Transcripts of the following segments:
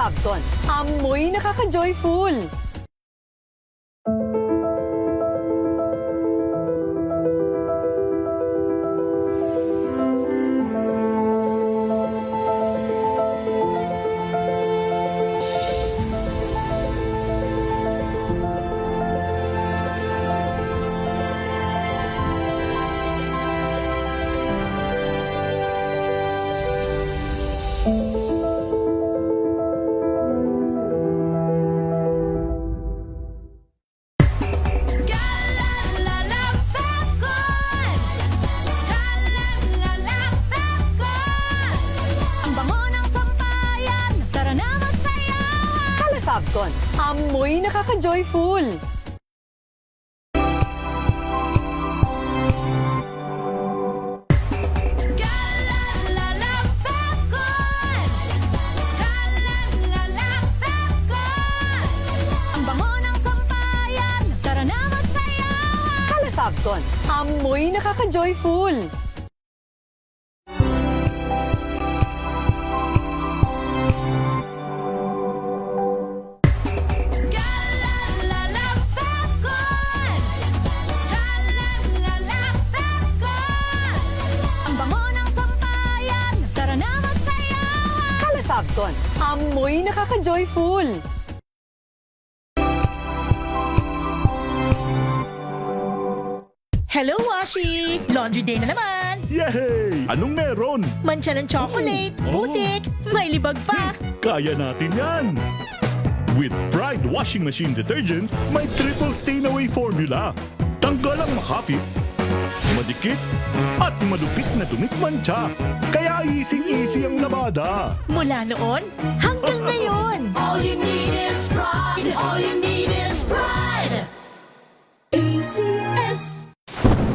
Fabcon, amoy nakaka-joyful. Fabcon, amoy nakaka-joyful. Fabcon, amoy nakaka-joyful. Fabcon, amoy nakaka-joyful. Hello, Washi! Laundry day na naman! Yay! Anong meron? Mancha ng chocolate, Oh. putik, may libag pa! Kaya natin yan! With Pride Washing Machine Detergent, may triple stain-away formula. Tanggal ang makapit, madikit, at malupit na dumit-mancha. Kaya easy-easy ang labada. Mula noon hanggang ngayon! All you need is pride. All you need is pride. ACS.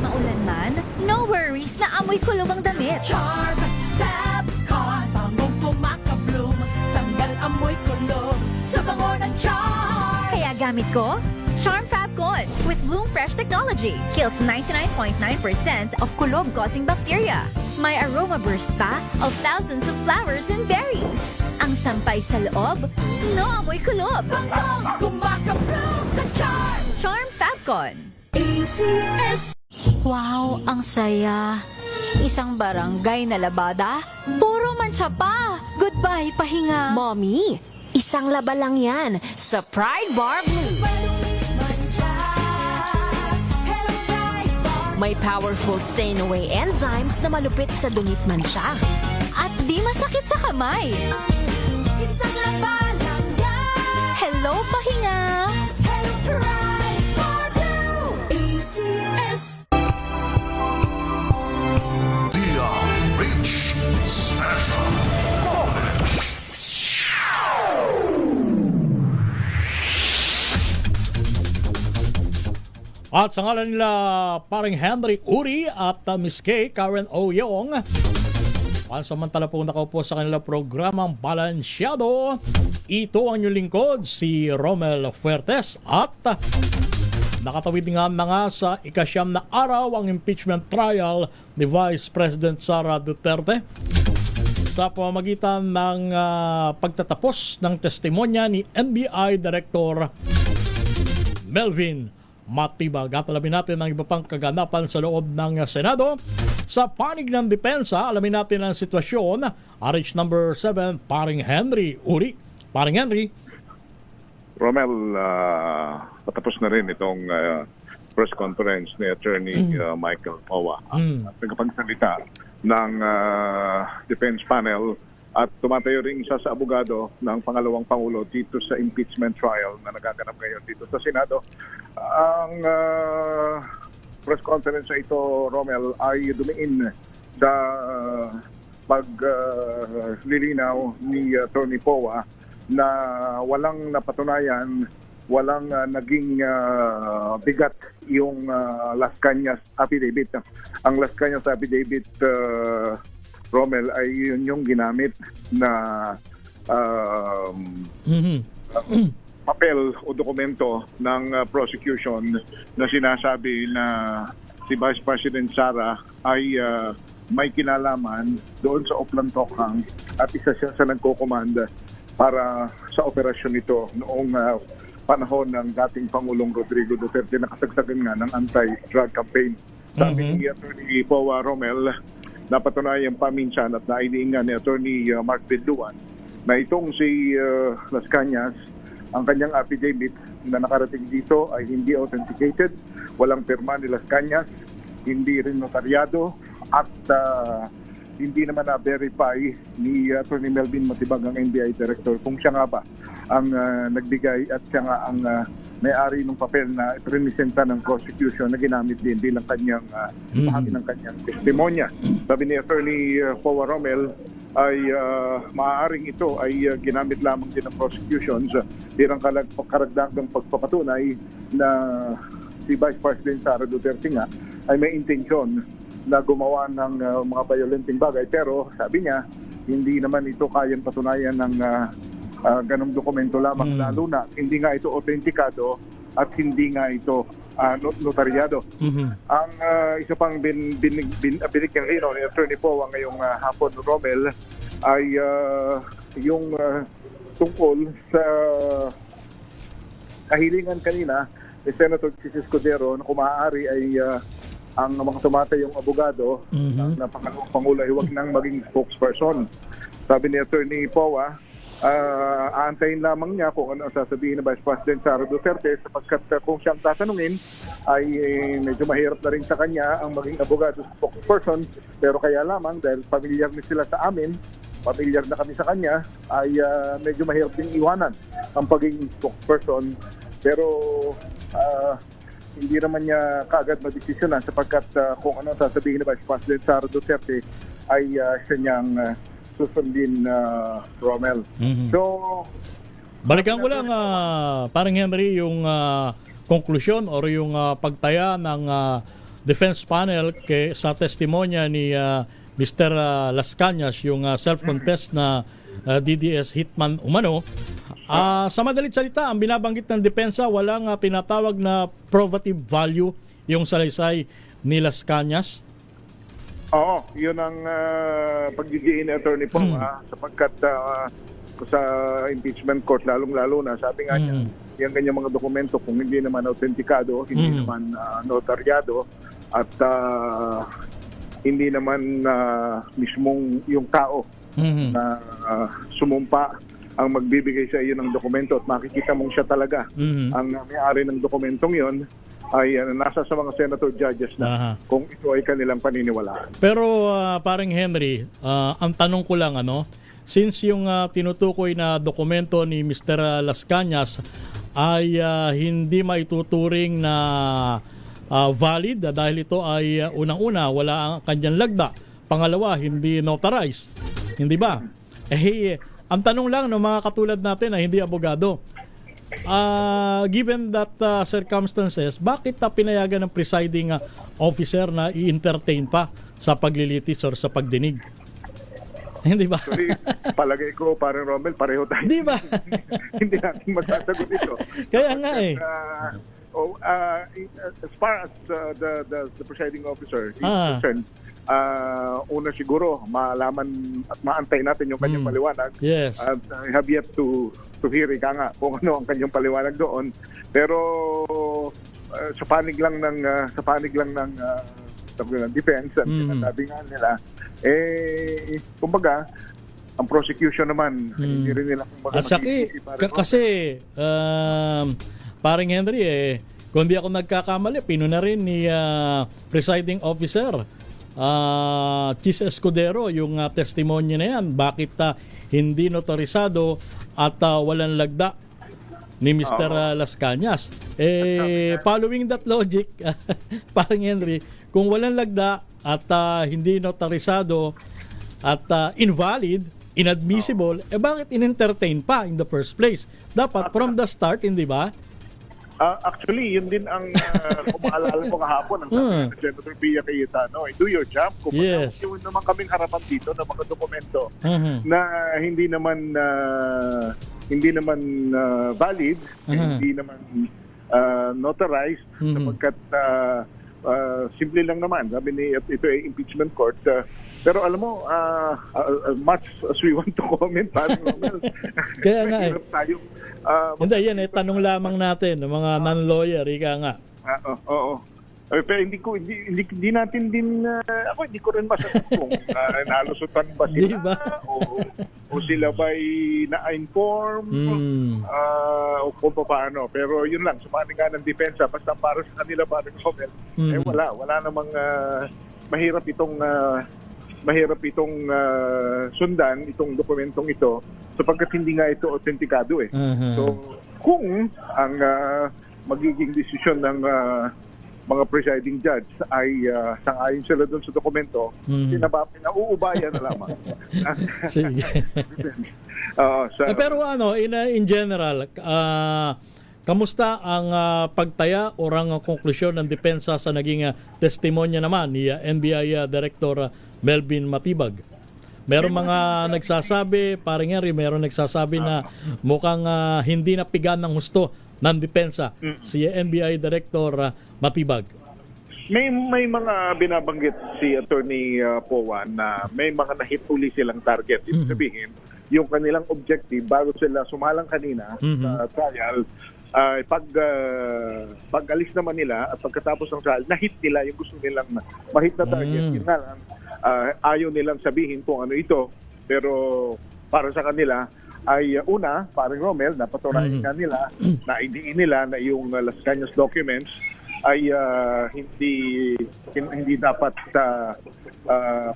Maulan man, no worries na amoy kulog ang damit. Charm Fabcon. Bangong pumakabloom. Tanggal amoy kulog sa bango ng charm. Kaya gamit ko, Charm Fabcon with Bloom Fresh technology. Kills 99.9% of kulob-causing bacteria. May aroma burst pa of thousands of flowers and berries. Ang sampay sa loob, no amoy kulob. Bangong pumakabloom sa charm. Charm Fabcon. ACS. Wow, ang saya. Isang barangay na labada, puro mancha pa. Goodbye, pahinga. Mommy, isang laba lang yan sa Pride Bar Blue. May powerful stain-away enzymes na malupit sa dunit mancha. At di masakit sa kamay. Isang laba lang yan. Hello, pahinga. Hello, Pride Bar Blue. ACS. At sa ngalan nila paring Henry Uri at Miss Kay Karen Oyong, pansamantala po nakaupo sa kanilang programang Balansyado. Ito ang inyong lingkod, si Romel Fuertes, at nakatawid nga na nga sa ikasyam na araw ang impeachment trial ni Vice President Sara Duterte sa pamamagitan ng pagtatapos ng testimonya ni NBI Director Melvin Matibag. At alamin natin ang iba pang kaganapan sa loob ng Senado. Sa panig ng depensa, alamin natin ang sitwasyon. RH number 7, paring Henry Uri. Paring Henry. Romel, patapos na rin itong press conference ni Attorney Michael Owa. Nagpagsalita ng defense panel at tumatayo rin siya sa abogado ng pangalawang Pangulo dito sa impeachment trial na nagaganap ngayon dito sa Senado. Ang press conference na ito, Romel, ay dumiin sa paglilinaw ni Attorney Powa na walang napatunayan, walang naging bigat yung Las Cañas affidavit. Ang Las Cañas affidavit, Romel, ay yun yung ginamit na papel o dokumento ng prosecution na sinasabi na si Vice President Sara ay may kinalaman doon sa Oplan Tokhang at isa siya sa nagko-command para sa operasyon nito noong panahon ng dating Pangulong Rodrigo Duterte na kasagsagan nga ng anti-drug campaign. Sabi ni Attorney Powa Romel, napatunayan paminsan at nainiingan ni Attorney Mark Bedluan na itong si Las Cañas, ang kanyang affidavit na nakarating dito ay hindi authenticated, walang pirma ni Las Cañas, hindi rin notaryado at hindi naman na-verify ni Attorney Melvin Matibag, ang NBI Director, kung siya nga ba ang nagbigay at siya nga ang may-ari ng papel na ipinipresenta ng prosecution na ginamit din bilang kanyang bahagi ng kanyang testimonya. Sabi ni Attorney Powa Romel ay maaaring ito ay ginamit lamang din ng prosecution bilang karagdagang pagpapatunay na si Vice President Sara Duterte nga ay may intensyon na gumawa ng mga violenting bagay. Pero sabi niya, hindi naman ito kayang patunayan ng ganong dokumento lamang, lalo na hindi nga ito autentikado at hindi nga ito notaryado. Ang isa pang binigyang linaw ni Attorney Powa ngayong hapon, Romel, ay yung tungkol sa kahilingan kanina ni Senator Chis Escudero na kung maaari ay ang mga tumatayong abogado na Pangulo ay huwag nang maging spokesperson. Sabi ni Attorney Powa, aantayin lamang niya kung ano ang sasabihin ng Vice President Sara Duterte sapagkat kung siyang tatanungin ay medyo mahirap na rin sa kanya ang maging abogado spokesperson, pero kaya lamang dahil familiar na sila sa amin, familiar na kami sa kanya, ay medyo mahirap din iwanan ang pagiging spokesperson. Pero hindi naman niya kaagad madesisyonan sapagkat kung ano ang sasabihin ng Vice President Sara Duterte ay siya niyang susundin, Romel. So, balikan ko lang, parang Henry, yung konklusyon or yung pagtaya ng defense panel sa testimonya ni Mr. Las Cañas, yung self-contest na DDS hitman umano. Sa madalit salita, ang binabanggit ng depensa, walang pinatawag na probative value yung salaysay ni Las Cañas. Oo, yun ang pagdidiin ni Attorney Powa sapagkat sa impeachment court, lalong-lalo na, sabi nga niya, yung kanyang mga dokumento, kung hindi naman autentikado, hindi naman notaryado, at hindi naman mismong yung tao na sumumpa ang magbibigay sa iyo ng dokumento at makikita mong siya talaga ang may-ari ng dokumentong yon, ay nasa sa mga senator judges na kung ito ay kanilang paniniwalaan. Pero parang Henry, ang tanong ko lang, since yung tinutukoy na dokumento ni Mr. Las Cañas ay hindi maituturing na valid dahil ito ay unang-una wala ang kanyang lagda, pangalawa hindi notarized, hindi ba? Ang tanong lang ng mga katulad natin na hindi abogado, given that circumstances, bakit pinayagan ng presiding officer na i-entertain pa sa paglilitis or sa pagdinig? Hindi ba? Actually, palagay ko, parang Romel, pareho tayo. Di ba? Hindi natin masasagot ito. Kaya nga as far as the presiding officer is concerned, una siguro malaman at maantay natin yung kanyang paliwanag. Yes. At I have yet to hear nga kung ano ang kanyang paliwanag doon. Pero sa panig lang ng defense, ang sinasabi nga nila, kumbaga, ang prosecution naman, hindi rin nila kumbaga kasi parang Henry, kung di ako nagkakamali, pinuna rin ni presiding officer Chis Escudero yung testimonya na yan, bakit hindi notarisado at walang lagda ni Mr. Las Cañas. Following that logic, parang Henry, kung walang lagda at hindi notarisado at invalid, inadmissible, bakit in-entertain pa in the first place? Dapat from the start, hindi ba? Actually, yun din ang kung maalala ko kahapon ang sabi ng Senator Pia Cayetano, do your job. Kung yun naman kaming harapan dito ng mga dokumento na hindi naman valid, hindi naman notarized, sapagkat simple lang naman. Sabi ni ito ay impeachment court. Pero alam mo, much as we want to comment, Kaya nga eh. Mahirap tayo. Hindi, yan eh, tanong lamang natin ng mga non-lawyer, ika nga. Oo. Pero hindi natin din ako hindi ko rin masagot kung nalusutan ba sila Di ba? o sila ba'y na-inform o kung paano. Pero yun lang, sumali nga ng depensa basta para sa kanila parang Romel. Wala namang mahirap itong sundan itong dokumentong ito sapagkat hindi nga ito autentikado eh. So kung ang magiging desisyon ng mga presiding judge ay sang-ayon sila doon sa dokumento, pinauubayan na lamang. Sige. Pero in general, kamusta ang pagtaya o ang konklusyon ng depensa sa naging testimonya naman ni NBI Director Melvin Matibag? Meron mga nagsasabi, parang Henry, meron nagsasabi na mukhang hindi napigan ng husto ng depensa si NBI Director Matibag. May mga binabanggit si Attorney Powa na may mga nahit uli silang target. Ibig sabihin, yung kanilang objective bago sila sumalang kanina sa trial, pag alis naman nila at pagkatapos ng trial, nahit nila yung gusto nilang mahit na target. Yun nga lang, ayaw nilang sabihin kung ano ito. Pero para sa kanila, ay una, parang Romel, napatunayan nga nila na idiin nila na yung Las Cañas documents ay hindi dapat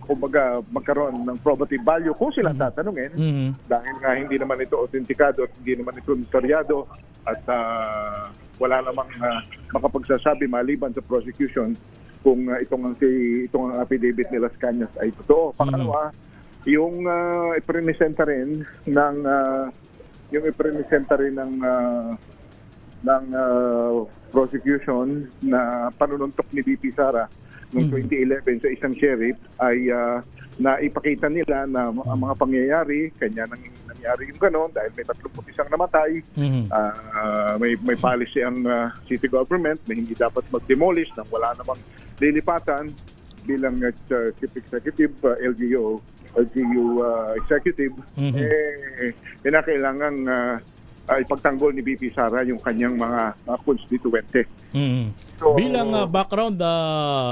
kumbaga magkaroon ng probative value kung sila tatanungin dahil nga hindi naman ito autentikado at hindi naman ito notaryado at wala namang makapagsasabi maliban sa prosecution kung itong affidavit ni Las Cañas ay totoo. Pangalawa, yung ipresenta rin ng prosecution na panununtok ni BP Sara noong 2011 sa isang sheriff ay naipakita nila na ang mga pangyayari, kanya nangyari yung gano'n dahil may 31 namatay. May policy ang city government na hindi dapat mag-demolish nang wala namang lilipatan bilang chief executive, LGU executive, pinakailangang ipagtanggol ni BP Sara yung kanyang mga constituente. So, bilang background,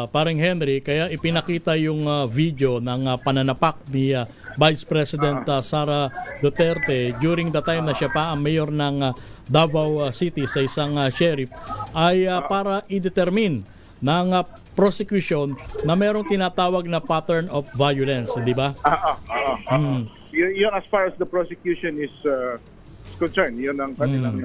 parang Henry, kaya ipinakita yung video ng pananapak ni Vice President Sara Duterte during the time na siya pa ang mayor ng Davao City sa isang sheriff ay para i-determine ng prosecution na merong tinatawag na pattern of violence, di ba? Yun as far as the prosecution is concerned, yun ang kanilang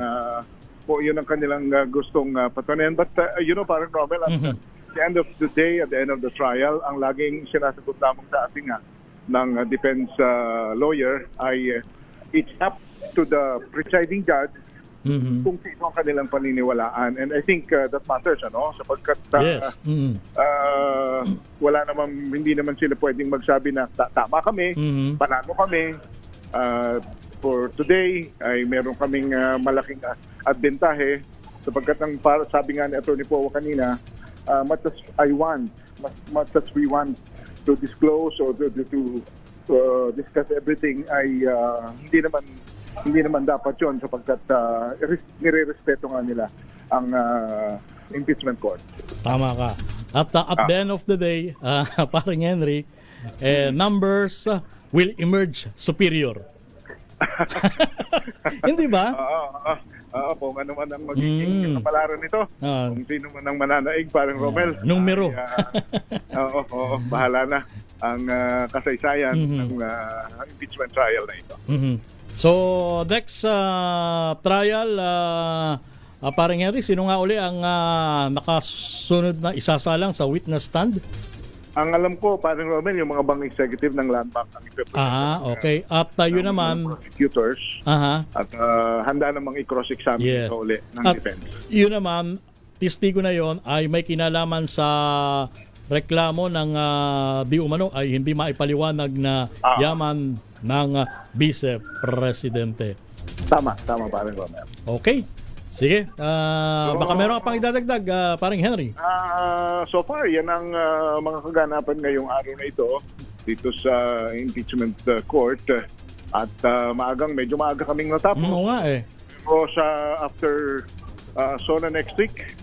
gustong patunayan. But parang Romel, at the end of the day, at the end of the trial, ang laging sinasagot lamang sa ating ng defense lawyer ay it's up to the presiding judge kung sino ang kanilang paniniwalaan. And I think that matters, sapagkat hindi naman sila pwedeng magsabi na tama kami, panalo kami. For today ay meron kaming malaking adbentahe sapagkat sabi nga ni Attorney Powa kanina, much as we want to disclose or to discuss everything ay hindi naman dapat yun sapagkat nire-respeto nga nila ang impeachment court. Tama ka. At the end of the day, parang Henry, numbers will emerge superior. Hindi ba? Kung ano man ang magiging kapalaran nito, kung sino man ang mananaig, parang Romel. Numero. Bahala na ang kasaysayan ng impeachment trial na ito. So, next trial, parang Henry, sino nga uli ang nakasunod na isasalang sa witness stand? Ang alam ko, parang Romel, yung mga bang executive ng Land Bank ang okay. At yun naman, prosecutors. At handa namang i-cross-examine ito uli ng defense. Yun naman, testigo na yon ay may kinalaman sa reklamo ng di umano ay hindi maipaliwanag na yaman ng Vice Presidente. Tama parang Romel. Okay. Sige, baka meron ka pang idadagdag, parang Henry. So far, yan ang mga kaganapan ngayong araw na ito dito sa impeachment court. At medyo maaga kaming natapos. Oo nga eh. Pero after SONA next week,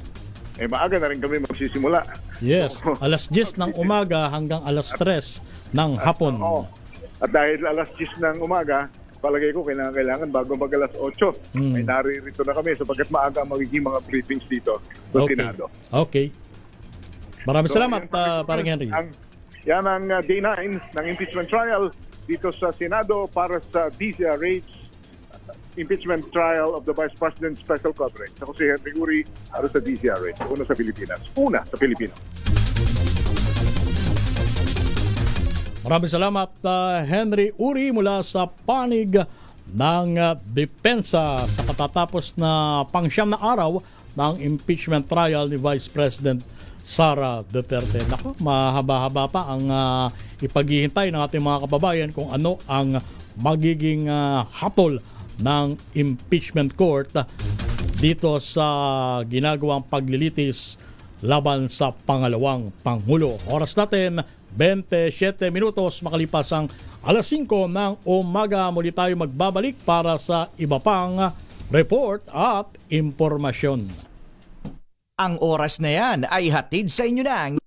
maaga na rin kami magsisimula. Yes, alas 10 ng umaga hanggang alas 3 ng hapon. Oo. At dahil alas 10 ng umaga, palagay ko kailangan bago mag alas 8, may naririto na kami sapagkat maaga ang magiging mga briefings dito sa Senado. Okay. Maraming salamat, parang Henry. Yan ang day 9 ng impeachment trial dito sa Senado para sa DZRH impeachment trial of the Vice President's Special Coverage. Ako si Henry Uri para sa DZRH. Una sa Pilipinas. Una sa Pilipino. Maraming salamat, Henry Uri mula sa panig ng depensa sa katatapos na pangsyam na araw ng impeachment trial ni Vice President Sara Duterte. Naku, mahaba-haba pa ang ipaghihintay ng ating mga kababayan kung ano ang magiging hatol ng impeachment court dito sa ginagawang paglilitis laban sa pangalawang Pangulo. Oras natin, 27 minutos makalipas ang alas 5 ng umaga. Muli tayo magbabalik para sa iba pang report at impormasyon. Ang oras na yan ay hatid sa inyo ng